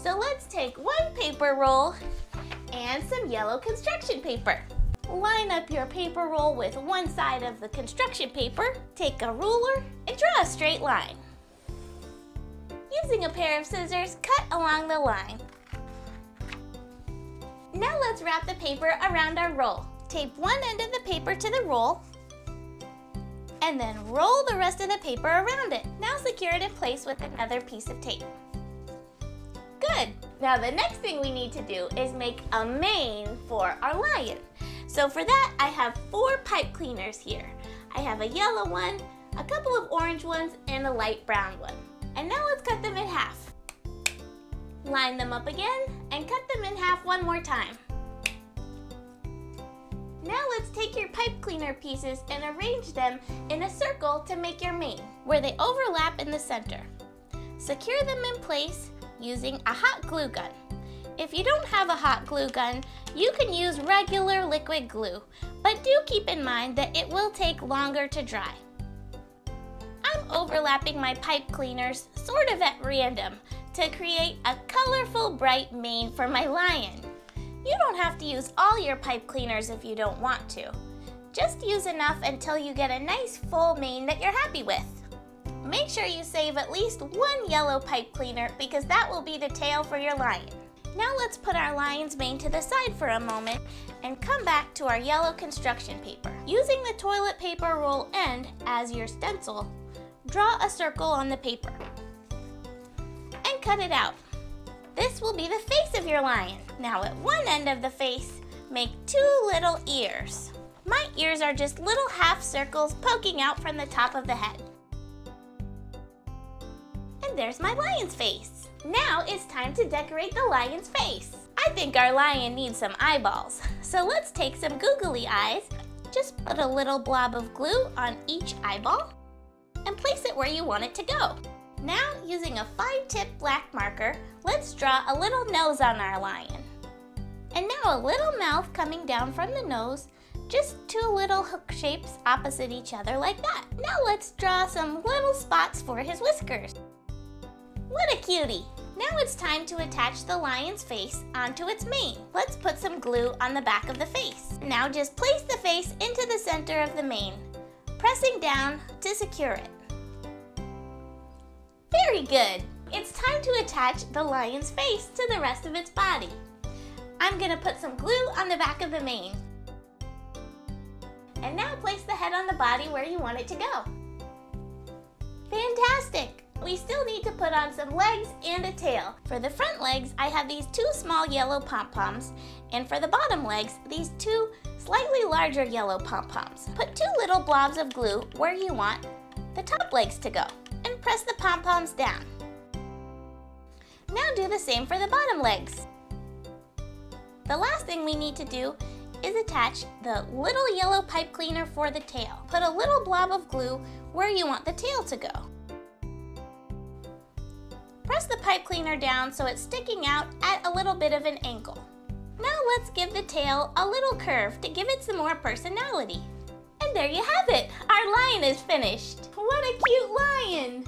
So let's take one paper roll and some yellow construction paper. Line up your paper roll with one side of the construction paper, take a ruler, and draw a straight line. Using a pair of scissors, cut along the line. Now let's wrap the paper around our roll. Tape one end of the paper to the roll, and then roll the rest of the paper around it. Now secure it in place with another piece of tape. Good! Now the next thing we need to do is make a mane for our lion. So for that, I have 4 pipe cleaners here. I have a yellow one, a couple of orange ones, and a light brown one. And now let's cut them in half. Line them up again and cut them in half one more time. Now let's take your pipe cleaner pieces and arrange them in a circle to make your mane, where they overlap in the center. Secure them in place using a hot glue gun. If you don't have a hot glue gun, you can use regular liquid glue, but do keep in mind that it will take longer to dry. I'm overlapping my pipe cleaners sort of at random to create a colorful, bright mane for my lion. You don't have to use all your pipe cleaners if you don't want to. Just use enough until you get a nice full mane that you're happy with. Make sure you save at least one yellow pipe cleaner because that will be the tail for your lion. Now let's put our lion's mane to the side for a moment and come back to our yellow construction paper. Using the toilet paper roll end as your stencil, draw a circle on the paper and cut it out. This will be the face of your lion. Now at one end of the face, make 2 little ears. My ears are just little half circles poking out from the top of the head. And there's my lion's face. Now it's time to decorate the lion's face. I think our lion needs some eyeballs. So let's take some googly eyes. Just put a little blob of glue on each eyeball and place it where you want it to go. Now, using a 5-tip black marker, let's draw a little nose on our lion. And now a little mouth coming down from the nose, just 2 little hook shapes opposite each other like that. Now let's draw some little spots for his whiskers. What a cutie! Now it's time to attach the lion's face onto its mane. Let's put some glue on the back of the face. Now just place the face into the center of the mane, pressing down to secure it. Very good! It's time to attach the lion's face to the rest of its body. I'm going to put some glue on the back of the mane. And now place the head on the body where you want it to go. Fantastic! We still need to put on some legs and a tail. For the front legs, I have these 2 small yellow pom-poms, and for the bottom legs, these 2 slightly larger yellow pom-poms. Put 2 little blobs of glue where you want the top legs to go, and press the pom-poms down. Now do the same for the bottom legs. The last thing we need to do is attach the little yellow pipe cleaner for the tail. Put a little blob of glue where you want the tail to go. Press the pipe cleaner down so it's sticking out at a little bit of an angle. Now let's give the tail a little curve to give it some more personality. And there you have it! Our lion is finished! What a cute lion!